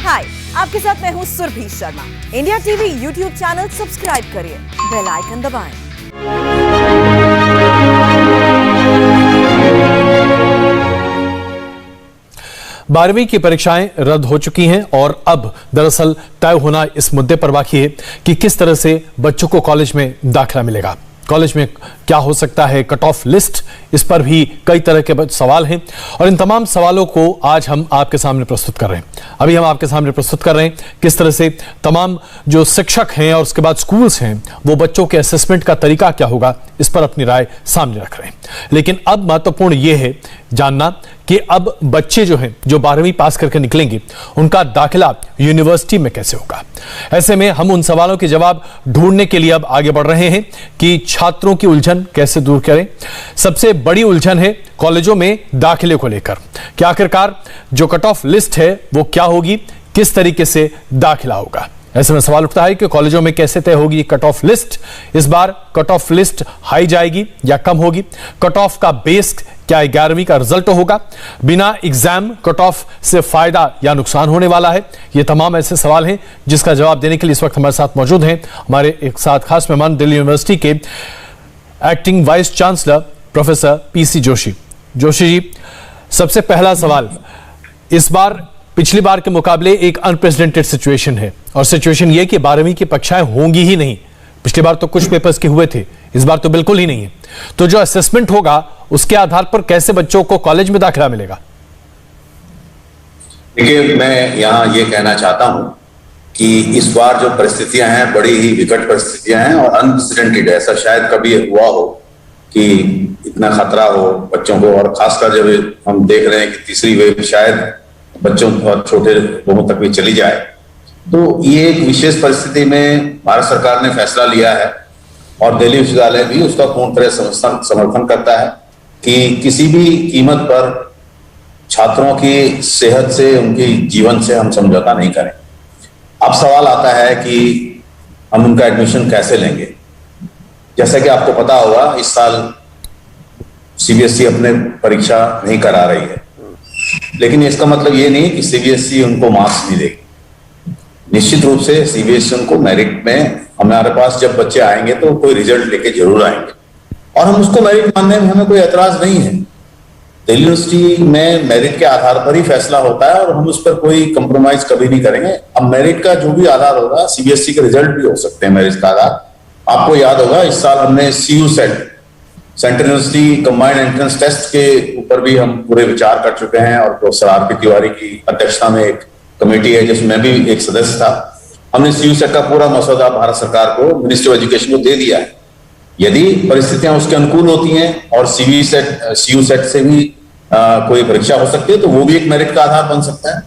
हाय, आपके साथ मैं हूँ Surabhi Sharma. India TV YouTube channel subscribe करिए, बेल आइकन दबाएं। 12वीं की परीक्षाएं रद्द हो चुकी हैं और अब दरअसल तय होना इस मुद्दे पर बाकी है कि किस तरह से बच्चों को कॉलेज में दाखिला मिलेगा। कॉलेज में क्या हो सकता है, कट ऑफ लिस्ट, इस पर भी कई तरह के सवाल हैं और इन तमाम सवालों को आज हम आपके सामने प्रस्तुत कर रहे हैं। अभी हम आपके सामने प्रस्तुत कर रहे हैं किस तरह से तमाम जो शिक्षक हैं और उसके बाद स्कूल्स हैं वो बच्चों के असेसमेंट का तरीका क्या होगा इस पर अपनी राय सामने रख रहे हैं। लेकिन अब महत्वपूर्ण ये है जानना कि अब बच्चे जो हैं जो 12वीं पास करके निकलेंगे उनका दाखिला यूनिवर्सिटी में कैसे होगा। ऐसे में हम उन सवालों के जवाब ढूंढने के लिए अब आगे बढ़ रहे हैं कि छात्रों की उलझन कैसे दूर करें। सबसे बड़ी उलझन है कॉलेजों में दाखिले को लेकर कि आखिरकार जो कट ऑफ लिस्ट है वो क्या होगी, किस तरीके से दाखिला होगा। ऐसे में सवाल उठता है कि कॉलेजों में कैसे तय होगी कट ऑफ लिस्ट। इस बार कट ऑफ लिस्ट हाई जाएगी या कम होगी। कट ऑफ का बेस क्या 11वीं का रिजल्ट होगा। बिना एग्जाम कट ऑफ से फायदा या नुकसान होने वाला है। ये तमाम ऐसे सवाल हैं जिसका जवाब देने के लिए इस वक्त हमारे साथ मौजूद हैं हमारे एक साथ खास मेहमान दिल्ली यूनिवर्सिटी के acting vice chancellor professor PC Joshi. Joshi ji, सबसे पहला सवाल, इस बार पिछली बार के मुकाबले एक अनप्रेसिडेंटेड सिचुएशन है और सिचुएशन यह कि 12वीं की परीक्षाएं होंगी ही नहीं। पिछली बार तो कुछ पेपर्स के हुए थे, इस बार तो बिल्कुल ही नहीं है। तो जो असेसमेंट होगा उसके आधार पर कैसे बच्चों को कॉलेज में दाखिला मिलेगा। देखिए, मैं यहां ये कहना चाहता हूं कि इस बार जो परिस्थितियां हैं बड़ी ही विकट परिस्थितियां हैं और अनप्रेसिडेंटेड, ऐसा शायद कभी हुआ हो कि इतना खतरा हो बच्चों को। और खासकर जब हम देख रहे हैं कि तीसरी वेव शायद बच्चों और छोटे लोगों तक भी चली जाए, तो ये एक विशेष परिस्थिति में भारत सरकार ने फैसला लिया है और दिल्ली विश्वविद्यालय भी उसका पूर्ण तरह समर्थन करता है कि किसी भी कीमत पर छात्रों की सेहत से, उनकी जीवन से हम समझौता नहीं करें। अब सवाल आता है कि हम उनका एडमिशन कैसे लेंगे। जैसा कि आपको पता होगा, इस साल सीबीएसई अपने परीक्षा नहीं करा रही है, लेकिन इसका मतलब ये नहीं कि सीबीएसई उनको मार्क्स नहीं देगी। निश्चित रूप से सीबीएसई उनको मेरिट में, हमारे पास जब बच्चे आएंगे तो कोई रिजल्ट लेके जरूर आएंगे और हम उसको मेरिट मानने में हमें कोई एतराज नहीं है। दिल्ली यूनिवर्सिटी में मेरिट के आधार पर ही फैसला होता है और हम उस पर कोई कंप्रोमाइज कभी नहीं करेंगे। अब मेरिट का जो भी आधार होगा, सीबीएसई के रिजल्ट भी हो सकते हैं मेरिट का आधार। आपको याद होगा इस साल हमने CU set, central university combined entrance test के ऊपर भी हम पूरे विचार कर चुके हैं और प्रोफेसर आर.पी. तिवारी की अध्यक्षता में एक कमेटी है जिसमें भी एक सदस्य था। हमने CU सेट का पूरा मसौदा भारत सरकार को, मिनिस्ट्री ऑफ एजुकेशन को दे दिया है। यदि परिस्थितियां उसके अनुकूल होती हैं और CU सेट से भी कोई परीक्षा हो सकती है तो वो भी एक मेरिट का आधार बन सकता है।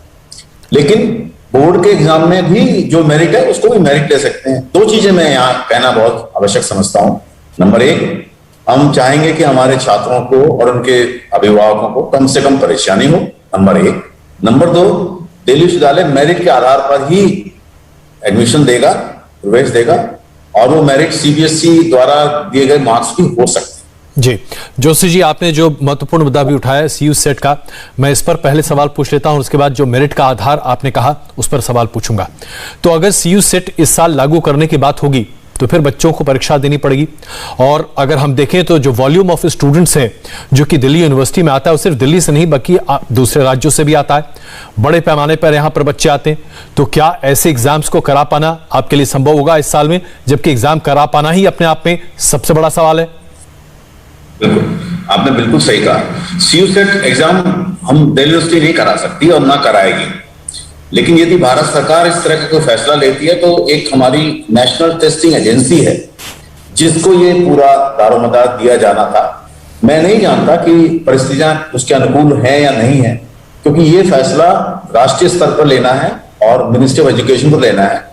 लेकिन बोर्ड के एग्जाम में भी जो मेरिट है उसको भी मेरिट ले सकते हैं। दो चीजें मैं यहाँ कहना बहुत आवश्यक समझता हूँ। नंबर एक, हम चाहेंगे कि हमारे छात्रों को और उनके अभिभावकों को कम से कम परेशानी हो, नंबर एक। नंबर दो, दिल्ली विश्वविद्यालय मेरिट के आधार पर ही एडमिशन देगा, प्रवेश देगा और वो मेरिट सीबीएसई द्वारा दिए गए मार्क्स भी हो सकते हैं। जी जोशी जी, आपने जो महत्वपूर्ण मुद्दा भी उठाया CU सेट का, मैं इस पर पहले सवाल पूछ लेता हूं, उसके बाद जो मेरिट का आधार आपने कहा उस पर सवाल पूछूंगा। तो अगर CU सेट इस साल लागू करने की बात होगी तो फिर बच्चों को परीक्षा देनी पड़ेगी और अगर हम देखें तो जो वॉल्यूम ऑफ स्टूडेंट्स हैं जो कि दिल्ली यूनिवर्सिटी में आता है वो सिर्फ दिल्ली से नहीं बल्कि दूसरे राज्यों से भी आता है। बड़े पैमाने पर यहाँ पर बच्चे आते हैं। तो क्या ऐसे एग्जाम्स को करा पाना आपके लिए संभव होगा इस साल में, जबकि एग्जाम करा पाना ही अपने आप में सबसे बड़ा सवाल है। बिल्कुल, आपने बिल्कुल सही कहा। CU सेट एग्जाम हम दिल्ली यूनिवर्सिटी नहीं करा सकती और ना कराएगी, लेकिन यदि भारत सरकार इस तरह का कोई फैसला लेती है तो एक हमारी नेशनल टेस्टिंग एजेंसी है जिसको ये पूरा दारोमदार दिया जाना था। मैं नहीं जानता कि परिस्थितियां उसके अनुकूल है या नहीं है, क्योंकि ये फैसला राष्ट्रीय स्तर पर लेना है और मिनिस्ट्री ऑफ एजुकेशन को लेना है।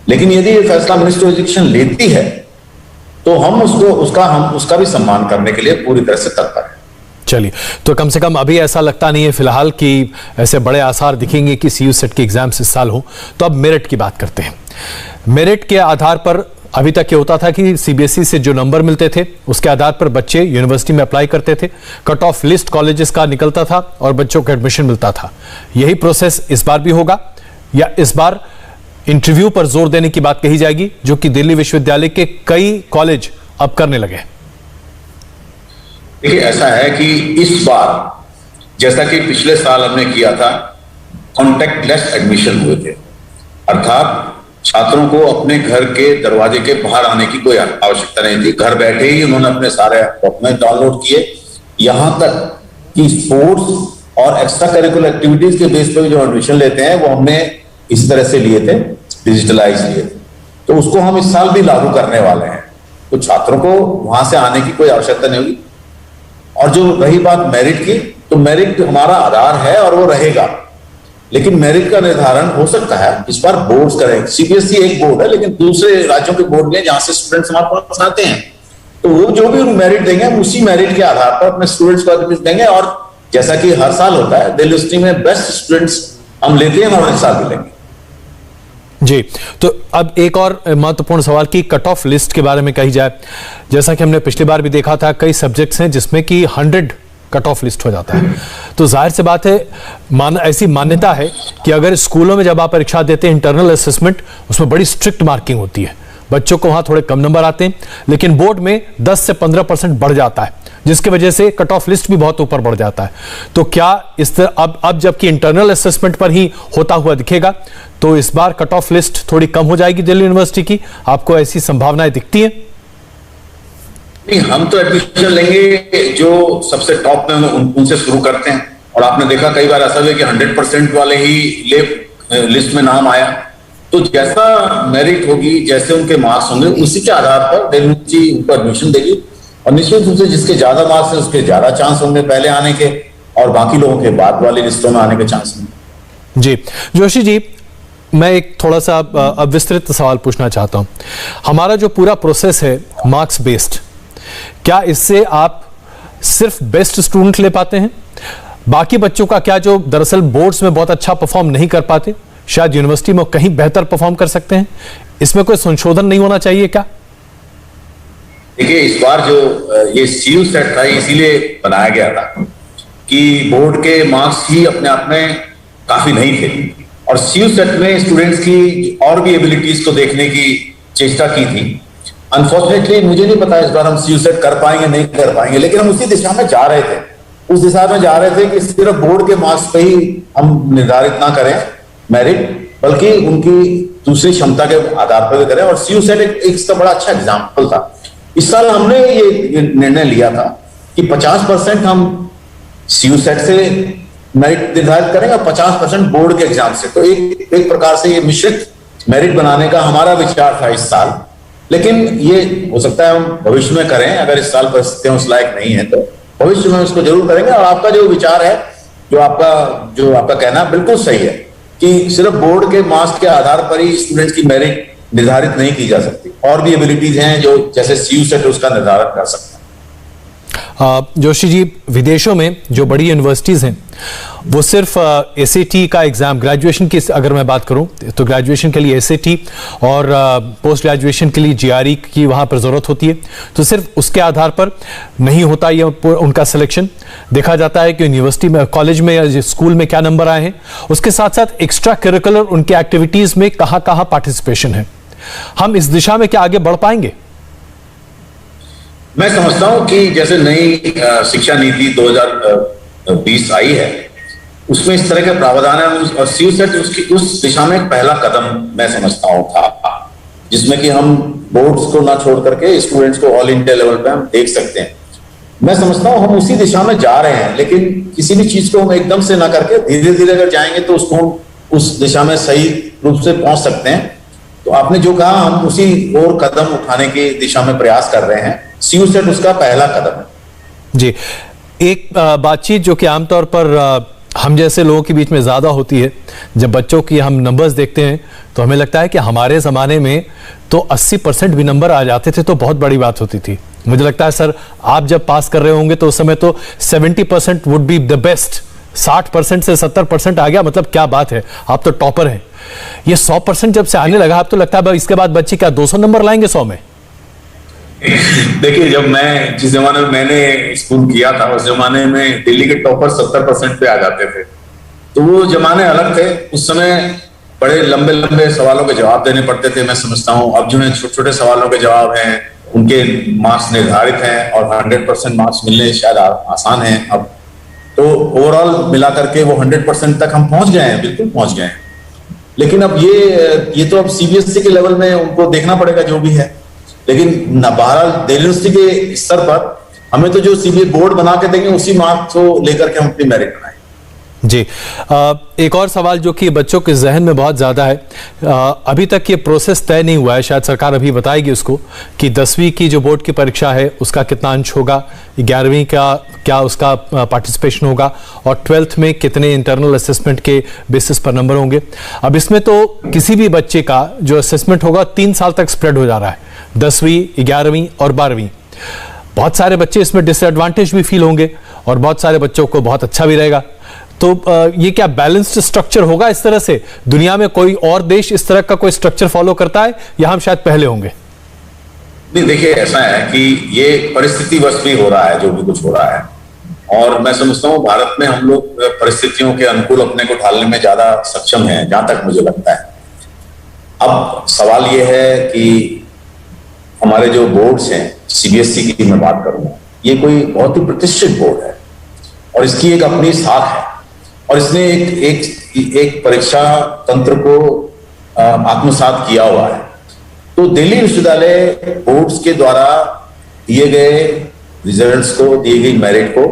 लेकिन यदि ये फैसला मिनिस्ट्री ऑफ एजुकेशन लेती है तो हम उसका भी सम्मान करने के लिए पूरी तरह से तत्पर है। चलिए, तो कम से कम अभी ऐसा लगता नहीं है फिलहाल कि ऐसे बड़े आसार दिखेंगे कि CU सेट के एग्जाम्स इस साल हो। तो अब मेरिट की बात करते हैं। मेरिट के आधार पर अभी तक ये होता था कि सीबीएसई से जो नंबर मिलते थे उसके आधार पर बच्चे यूनिवर्सिटी में अप्लाई करते थे, कट ऑफ लिस्ट कॉलेजेस का निकलता था और बच्चों को एडमिशन मिलता था। यही प्रोसेस इस बार भी होगा। या इस बार इंटरव्यू पर जोर देने की बात कही जाएगी, जो कि दिल्ली विश्वविद्यालय के कई कॉलेज अब करने लगे? देखिए, ऐसा है कि इस बार जैसा कि पिछले साल हमने किया था, कॉन्टैक्टलेस एडमिशन हुए थे, अर्थात छात्रों को अपने घर के दरवाजे के बाहर आने की कोई आवश्यकता नहीं थी। घर बैठे ही उन्होंने अपने सारे डॉक्यूमेंट डाउनलोड किए। यहां तक कि स्पोर्ट्स और एक्स्ट्रा करिकुलर एक्टिविटीज के बेस पर जो एडमिशन लेते हैं वो हमने इस तरह से लिए थे, डिजिटलाइज लिए थे। तो उसको हम इस साल भी लागू करने वाले हैं। तो छात्रों को वहां से आने की कोई आवश्यकता नहीं होगी। और जो रही बात मेरिट की, तो मेरिट हमारा आधार है और वो रहेगा, लेकिन मेरिट का निर्धारण हो सकता है इस बार बोर्ड्स करें। सीबीएसई एक बोर्ड है, लेकिन दूसरे राज्यों के बोर्ड में जहां से स्टूडेंट्स हमारे पास आते हैं, तो वो जो भी मेरिट देंगे हम उसी मेरिट के आधार पर अपने स्टूडेंट्स को एडमिशन देंगे। और जैसा कि हर साल होता है, दिल्ली यूनिवर्सिटी में बेस्ट स्टूडेंट्स हम लेते हैं और इस साल भी लेंगे। जी, तो अब एक और महत्वपूर्ण सवाल की कट ऑफ लिस्ट के बारे में कही जाए। जैसा कि हमने पिछली बार भी देखा था, कई सब्जेक्ट्स हैं जिसमें कि 100 कट ऑफ लिस्ट हो जाता है। तो जाहिर सी बात है, ऐसी मान्यता है कि अगर स्कूलों में जब आप परीक्षा देते हैं इंटरनल असेसमेंट, उसमें बड़ी स्ट्रिक्ट मार्किंग होती है, बच्चों को वहां थोड़े कम नंबर आते हैं, लेकिन बोर्ड में 10 से 15% बढ़ जाता है, जिसकी वजह से कट ऑफ लिस्ट भी बहुत ऊपर बढ़ जाता है। तो क्या इस तरह अब जबकि इंटरनल असेसमेंट पर ही होता हुआ दिखेगा, तो इस बार कट ऑफ लिस्ट थोड़ी कम हो जाएगी दिल्ली यूनिवर्सिटी की? आपको ऐसी संभावनाएं दिखती हैं? नहीं, हम तो एडमिशन लेंगे जो सबसे टॉप में उनसे शुरू करते हैं। और आपने देखा कई बार ऐसा हुआ कि 100% वाले ही लिस्ट में नाम आया। तो जैसा मेरिट होगी, जैसे उनके मार्क्स होंगे, उसी के आधार पर दिल्ली उनको एडमिशन देगी। और निश्चित रूप से जिसके ज्यादा मार्क्स है उसके ज्यादा चांस होंगे पहले आने के, और बाकी लोगों के बाद वाली लिस्टों में आने के चांस होंगे। जी जोशी जी, मैं एक थोड़ा सा अब विस्तृत सवाल पूछना चाहता हूं। हमारा जो पूरा प्रोसेस है मार्क्स बेस्ड, क्या इससे आप सिर्फ बेस्ट स्टूडेंट ले पाते हैं? बाकी बच्चों का क्या, जो दरअसल बोर्ड्स में बहुत अच्छा परफॉर्म नहीं कर पाते, शायद यूनिवर्सिटी में कहीं बेहतर परफॉर्म कर सकते हैं? इसमें कोई संशोधन नहीं होना चाहिए क्या? देखिए, इस बार जो ये सीयू सेट था, इसीलिए बनाया गया था कि बोर्ड के मार्क्स ही अपने आप में काफी नहीं थे, और सीयू सेट में स्टूडेंट्स की और भी एबिलिटीज को देखने की चेष्टा की थी। अनफॉर्चुनेटली मुझे नहीं पता इस बार हम सीयू सेट कर पाएंगे नहीं कर पाएंगे, लेकिन हम उसी दिशा में जा रहे थे। उस दिशा में जा रहे थे कि सिर्फ बोर्ड के मार्क्स पे ही हम निर्धारित ना करें मेरिट, बल्कि उनकी दूसरी क्षमता के आधार पर करें। और सीयू सेट एक इसका बड़ा अच्छा एग्जाम्पल था। इस साल हमने ये निर्णय लिया था कि 50% हम सीयू सेट से मेरिट निर्धारित करेंगे और 50% बोर्ड के एग्जाम से। तो एक प्रकार से ये मिश्रित मेरिट बनाने का हमारा विचार था इस साल, लेकिन ये हो सकता है हम भविष्य में करें। अगर इस साल परिस्थितियां उस लायक नहीं है तो भविष्य में उसको जरूर करेंगे। और आपका जो विचार है, जो आपका कहना बिल्कुल सही है कि सिर्फ बोर्ड के मार्क्स के आधार पर ही स्टूडेंट्स की मेरिट निर्धारित नहीं की जा सकती। और भी एबिलिटीज हैं जो जैसे सीयू सेट उसका निर्धारण कर सकते हैं। जोशी जी, विदेशों में जो बड़ी यूनिवर्सिटीज हैं वो सिर्फ एसएटी का एग्जाम, ग्रेजुएशन की अगर मैं बात करूं तो ग्रेजुएशन के लिए एसएटी और पोस्ट ग्रेजुएशन के लिए जीआरई की वहां पर जरूरत होती है। तो सिर्फ उसके आधार पर नहीं होता ये उनका सिलेक्शन। देखा जाता है कि यूनिवर्सिटी में, कॉलेज में या स्कूल में क्या नंबर आए हैं, उसके साथ साथ एक्स्ट्रा करिकुलर उनके एक्टिविटीज में कहां कहां पार्टिसिपेशन है। हम इस दिशा में क्या आगे बढ़ पाएंगे? मैं समझता हूं कि जैसे नई शिक्षा नीति 2020 आई है, उसमें इस तरह के प्रावधान है, और सीयू सेट उस दिशा में एक पहला कदम मैं समझता हूं था, जिसमें कि हम बोर्ड्स को ना छोड़ करके स्टूडेंट्स को ऑल इंडिया लेवल पे हम देख सकते हैं। मैं समझता हूं हम उसी दिशा में जा रहे हैं, लेकिन किसी भी चीज को हम एकदम से ना करके धीरे धीरे अगर जाएंगे तो उसको उस दिशा में सही रूप से पहुंच सकते हैं। तो आपने जो कहा, हम उसी और कदम उठाने की दिशा में प्रयास कर रहे हैं। सीयू सेट उसका पहला कदम है। जी, एक बातचीत जो कि आमतौर पर हम जैसे लोगों के बीच में ज्यादा होती है, जब बच्चों की हम नंबर्स देखते हैं तो हमें लगता है कि हमारे जमाने में तो 80% भी नंबर आ जाते थे तो बहुत बड़ी बात होती थी। मुझे लगता है सर, आप जब पास कर रहे होंगे तो उस समय तो 70% वुड बी द बेस्ट। 60% से 70% आ गया, मतलब क्या बात है, आप तो टॉपर हैं। ये 100% जब से आने लगा, अब तो लगता है इसके बाद बच्चे क्या 200 नंबर लाएंगे 100 में? देखिए, जब मैं जिस जमाने में मैंने स्कूल किया था, उस जमाने में दिल्ली के टॉपर 70% पे आ जाते थे। तो वो जमाने अलग थे। उस समय बड़े लंबे लंबे सवालों के जवाब देने पड़ते थे, मैं समझता हूँ अब जो है छोटे छोटे सवालों के जवाब हैं, उनके मार्क्स निर्धारित हैं और 100% मार्क्स मिलने शायद आसान है अब। तो ओवरऑल मिला करके वो 100% तक हम पहुंच गए हैं, बिल्कुल पहुंच गए हैं। लेकिन अब ये तो अब सीबीएसई के लेवल में उनको देखना पड़ेगा जो भी है। लेकिन बहरहाल दिल्ली यूनिवर्सिटी के स्तर पर हमें तो जो सीबीएसई बोर्ड बना के देंगे उसी मार्क्स को लेकर के हम अपनी मेरिट बनाएंगे। जी, एक और सवाल जो कि बच्चों के जहन में बहुत ज्यादा है, अभी तक ये प्रोसेस तय नहीं हुआ है, शायद सरकार अभी बताएगी उसको कि 10वीं की जो बोर्ड की परीक्षा है उसका कितना अंश होगा, 11वीं का क्या उसका पार्टिसिपेशन होगा और 12th में कितने इंटरनल असेसमेंट के बेसिस पर नंबर होंगे। अब इसमें तो किसी भी बच्चे का जो असेसमेंट होगा 3 साल तक स्प्रेड हो जा रहा है, 10वीं, 11वीं और 12वीं। बहुत सारे बच्चे इसमें डिसएडवांटेज भी फील होंगे और बहुत सारे बच्चों को बहुत अच्छा भी रहेगा। तो ये क्या बैलेंस्ड स्ट्रक्चर होगा इस तरह से? दुनिया में कोई और देश इस तरह का कोई स्ट्रक्चर फॉलो करता है या हम शायद पहले होंगे? नहीं, देखिए ऐसा है कि ये परिस्थिति वश भी हो रहा है जो भी कुछ हो रहा है, और मैं समझता हूँ भारत में हम लोग परिस्थितियों के अनुकूल अपने को ढालने में ज्यादा सक्षम हैं, जहां तक मुझे लगता है। अब सवाल ये है कि हमारे जो बोर्ड्स हैं, सीबीएसई की मैं बात करूंगा, ये कोई बहुत ही प्रतिष्ठित बोर्ड है और इसकी एक अपनी साख है और इसने एक परीक्षा तंत्र को आत्मसात किया हुआ है। तो दिल्ली विश्वविद्यालय बोर्ड्स के द्वारा दिए गए रिजल्ट्स को, दी गई मेरिट को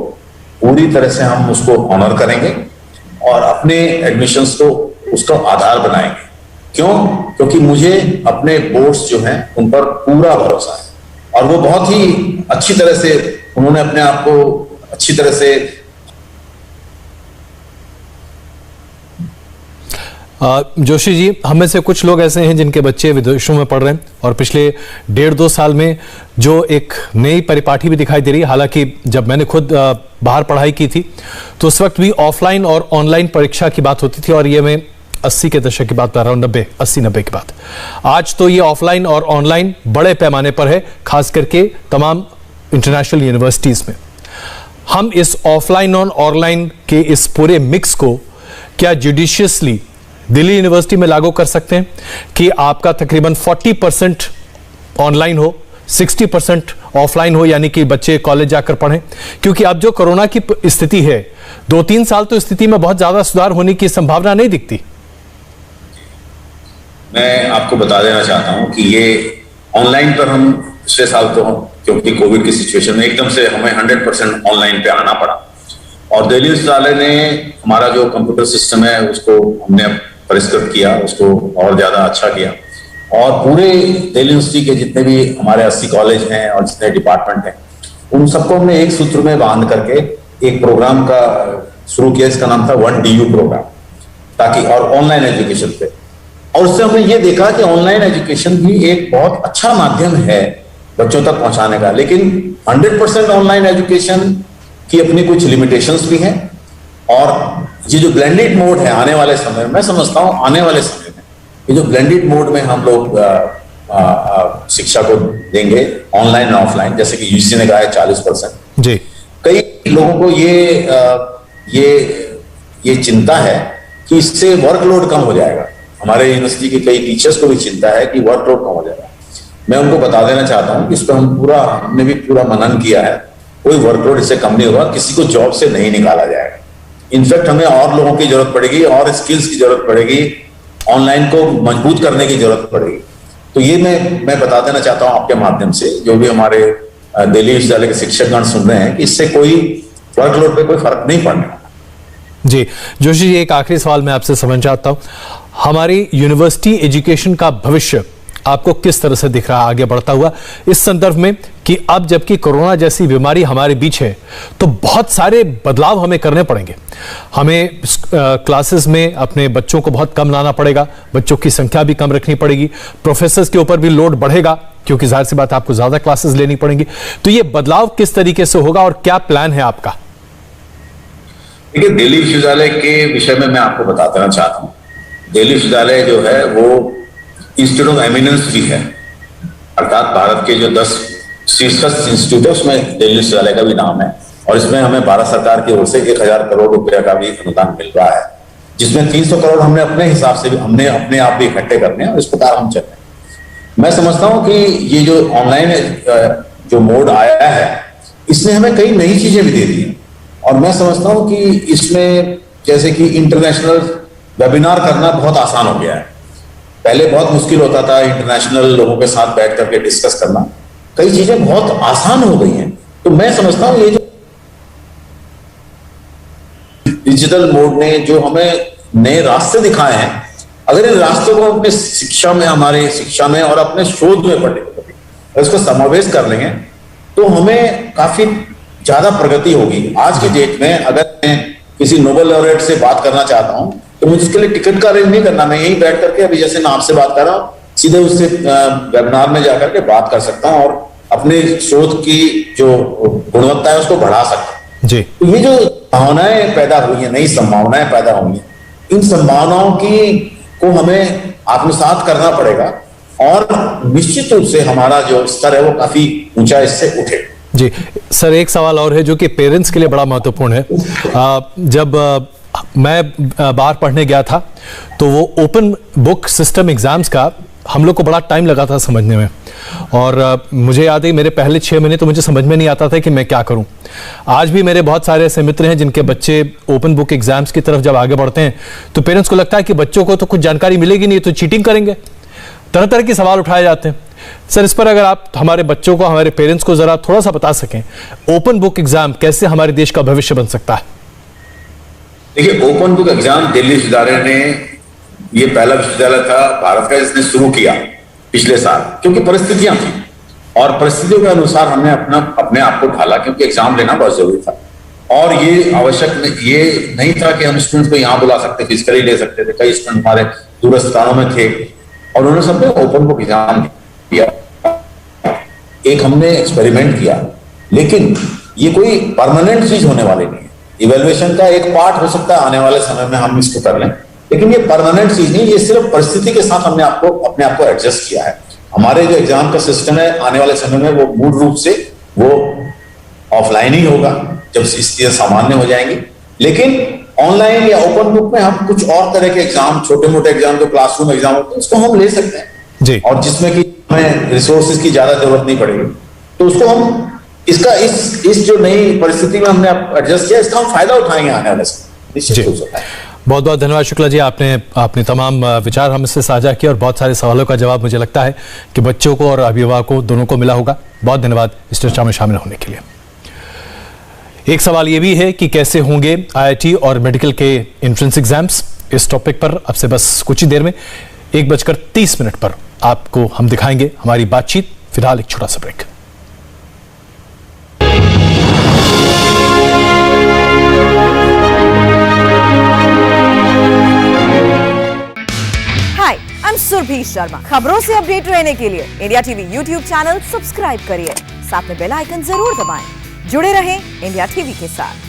पूरी तरह से हम उसको ऑनर करेंगे और अपने एडमिशंस को उसका आधार बनाएंगे। क्यों? क्योंकि मुझे अपने बोर्ड्स जो हैं उन पर पूरा भरोसा है और वो बहुत ही अच्छी तरह से उन्होंने अपने आप को अच्छी तरह से जोशी जी, हम में से कुछ लोग ऐसे हैं जिनके बच्चे विदेशों में पढ़ रहे हैं और पिछले 1.5-2 साल में जो एक नई परिपाटी भी दिखाई दे रही है। हालांकि जब मैंने खुद बाहर पढ़ाई की थी तो उस वक्त भी ऑफलाइन और ऑनलाइन परीक्षा की बात होती थी और ये मैं 80 के दशक की बात कर रहा हूँ, 80-90 की बात। आज तो ये ऑफलाइन और ऑनलाइन बड़े पैमाने पर है, खास करके तमाम इंटरनेशनल यूनिवर्सिटीज में। हम इस ऑफलाइन और ऑनलाइन के इस पूरे मिक्स को क्या जुडिशियसली दिल्ली यूनिवर्सिटी में लागू कर सकते हैं कि आपका तकरीबन 40% ऑनलाइन हो, 60% ऑफलाइन हो, यानी कि बच्चे कॉलेज जाकर पढ़ें? क्योंकि अब जो कोरोना की स्थिति है, 2-3 साल तो स्थिति में बहुत ज्यादा सुधार होने की संभावना नहीं दिखती। मैं आपको बता देना चाहता हूं कि ये ऑनलाइन पर हम पिछले साल तो क्योंकि कोविड की सिचुएशन में एकदम से हमें 100% ऑनलाइन पे आना पड़ा और दिल्ली विश्वविद्यालय ने हमारा जो कंप्यूटर सिस्टम है उसको हमने परिष्कृत किया, उसको और ज्यादा अच्छा किया और पूरे दिल्ली यूनिवर्सिटी के जितने भी हमारे 80 कॉलेज हैं और जितने डिपार्टमेंट हैं उन सबको हमने एक सूत्र में बांध करके एक प्रोग्राम का शुरू किया, इसका नाम था 1DU प्रोग्राम, ताकि और ऑनलाइन एजुकेशन पे। और उससे हमने ये देखा कि ऑनलाइन एजुकेशन भी एक बहुत अच्छा माध्यम है बच्चों तक पहुंचाने का, लेकिन 100% ऑनलाइन एजुकेशन की अपनी कुछ लिमिटेशंस भी हैं और ये जो ब्लेंडेड मोड है आने वाले समय में, मैं समझता हूं आने वाले समय में ये जो ब्लेंडेड मोड में हम लोग शिक्षा को देंगे ऑनलाइन और ऑफलाइन, जैसे कि यूजीसी ने कहा है 40%। जी, कई लोगों को ये चिंता है कि इससे वर्कलोड कम हो जाएगा। हमारे यूनिवर्सिटी के कई टीचर्स को भी चिंता है कि वर्कलोड कम हो जाएगा। मैं उनको बता देना चाहता हूं कि इस पर हमने भी पूरा मनन किया है, कोई वर्कलोड इससे कम नहीं होगा, किसी को जॉब से नहीं निकाला जाएगा। इनफैक्ट हमें और लोगों की जरूरत पड़ेगी और स्किल्स की जरूरत पड़ेगी, ऑनलाइन को मजबूत करने की जरूरत पड़ेगी। तो ये मैं बता देना चाहता हूं आपके माध्यम से, जो भी हमारे दिल्ली विश्वविद्यालय के शिक्षकगण सुन रहे हैं, कि इससे कोई वर्कलोड पे कोई फर्क नहीं पड़ने वाला। जी जोशी जी, एक आखिरी सवाल मैं आपसे समझना चाहता हूं, हमारी यूनिवर्सिटी एजुकेशन का भविष्य आपको किस तरह से दिख रहा है आगे बढ़ता हुआ इस संदर्भ में कि अब जबकि कोरोना जैसी बीमारी हमारे बीच है तो बहुत सारे बदलाव हमें करने पड़ेंगे। हमें क्लासेस में अपने बच्चों को बहुत कम लाना पड़ेगा, बच्चों की संख्या भी कम रखनी पड़ेगी, प्रोफेसर्स के ऊपर भी लोड बढ़ेगा क्योंकि जाहिर सी बात आपको ज्यादा क्लासेस लेनी पड़ेंगी। तो ये बदलाव किस तरीके से होगा और क्या प्लान है आपका? देखिए, दिल्ली विश्वविद्यालय के विषय में मैं आपको बता देना चाहता हूँ। दिल्ली विश्वविद्यालय जो है वो इंस्टीट्यूट ऑफ एमिनेंस भी है, अर्थात भारत के जो 10 शीर्षस्थ इंस्टीट्यूट है उसमें दिल्ली विश्वविद्यालय का भी नाम है और इसमें हमें भारत सरकार की ओर से 1000 करोड़ रुपए का भी अनुदान मिल रहा है। जिसमें 300 करोड़ हमने अपने हिसाब से भी हमने अपने आप भी इकट्ठे करने हैं और इस प्रकार हम चल रहे हैं। मैं समझता हूं कि ये जो ऑनलाइन जो मोड आया है इसने हमें कई नई चीजें भी दे दी हैं और मैं समझता हूं कि इसमें जैसे कि इंटरनेशनल वेबिनार करना बहुत आसान हो गया है। पहले बहुत मुश्किल होता था इंटरनेशनल लोगों के साथ बैठ करके डिस्कस करना, कई चीजें बहुत आसान हो गई हैं। तो मैं समझता हूं ये जो डिजिटल मोड ने जो हमें नए रास्ते दिखाए हैं, अगर इन रास्तों को अपने शिक्षा में, हमारे शिक्षा में और अपने शोध में पढ़े अगर इसको समावेश कर लेंगे तो हमें काफी ज्यादा प्रगति होगी। आज की डेट में अगर मैं किसी नोबेल लॉरेट से बात करना चाहता हूं तो मुझे उसके लिए टिकट का अरेंज नहीं करना, मैं यहीं बैठ करके अभी जैसे मैं आपसे बात कर रहा हूं सीधे उससे वेबिनार में जाकर के बात कर सकता हूं और अपने शोध की जो गुणवत्ता है उसको बढ़ा सकता हूं जी। तो ये जो भावनाएं पैदा हुई है, नई संभावनाएं पैदा हुई है, इन संभावनाओं की को हमें आत्मसात करना पड़ेगा और निश्चित रूप से हमारा जो स्तर है वो काफी ऊंचा इससे उठे। जी सर, एक सवाल और है जो कि पेरेंट्स के लिए बड़ा महत्वपूर्ण है। जब मैं बाहर पढ़ने गया था तो वो ओपन बुक सिस्टम एग्जाम्स का हम लोग को बड़ा टाइम लगा था समझने में और मुझे याद है मेरे पहले 6 महीने तो मुझे समझ में नहीं आता था कि मैं क्या करूं। आज भी मेरे बहुत सारे ऐसे मित्र हैं जिनके बच्चे ओपन बुक एग्जाम्स की तरफ जब आगे बढ़ते हैं तो पेरेंट्स को लगता है कि बच्चों को तो कुछ जानकारी मिलेगी नहीं तो चीटिंग करेंगे, तरह तरह के सवाल उठाए जाते हैं। सर, इस पर अगर आप हमारे बच्चों को, हमारे पेरेंट्स को जरा थोड़ा सा बता सकें, ओपन बुक एग्जाम कैसे हमारे देश का भविष्य बन सकता है? देखिए, ओपन बुक एग्जाम दिल्ली विश्वविद्यालय ने, ये पहला विश्वविद्यालय था भारत का जिसने शुरू किया पिछले साल, क्योंकि परिस्थितियां थी और परिस्थितियों के अनुसार हमने अपने आप को ढाला, क्योंकि एग्जाम लेना बहुत जरूरी था और ये आवश्यक ये नहीं था कि हम स्टूडेंट्स को यहाँ बुला सकते, फिजिकली ले सकते थे। कई स्टूडेंट हमारे दूर स्थानों में थे और उन्होंने सबने ओपन बुक एग्जाम किया। एक हमने एक्सपेरिमेंट किया, लेकिन ये कोई परमानेंट चीज होने वाली नहीं है। इवेल्युएशन का एक पार्ट हो सकता है आने वाले समय में हम इसको कर लें, लेकिन ये परमानेंट चीज नहीं, ये सिर्फ परिस्थिति के साथ हमने अपने आप को एडजस्ट किया है। हमारे जो एग्जाम का सिस्टम है आने वाले समय में वो मूल रूप से वो ऑफलाइन ही होगा जब स्थितियां सामान्य हो जाएंगी, लेकिन ऑनलाइन या ओपन बुक में हम कुछ और तरह के एग्जाम, छोटे मोटे एग्जाम जो क्लासरूम एग्जाम होते हैं उसको हम ले सकते हैं जी। और जिसमें कि हमें रिसोर्सेज की ज्यादा जरूरत नहीं पड़ेगी, तो उसको हम इसका इस जो नई परिस्थिति में हमने एडजस्ट किया, इसका हम फायदा उठाएंगे आने वाले समय निश्चित रूप से। बहुत बहुत धन्यवाद शुक्ला जी, आपने तमाम विचार हमसे साझा किए और बहुत सारे सवालों का जवाब मुझे लगता है कि बच्चों को और अभिभावकों दोनों को मिला होगा। बहुत धन्यवाद इस चर्चा में शामिल होने के लिए। एक सवाल यह भी है कि कैसे होंगे IIT और मेडिकल के एंट्रेंस एग्जाम्स। इस टॉपिक पर अब से बस कुछ ही देर में 1:30 पर आपको हम दिखाएंगे हमारी बातचीत। फिलहाल एक छोटा सा ब्रेक। सुरभि शर्मा। खबरों से अपडेट रहने के लिए India TV YouTube channel subscribe करिए, साथ में बेल आइकन जरूर दबाएं। जुड़े रहें इंडिया टीवी के साथ।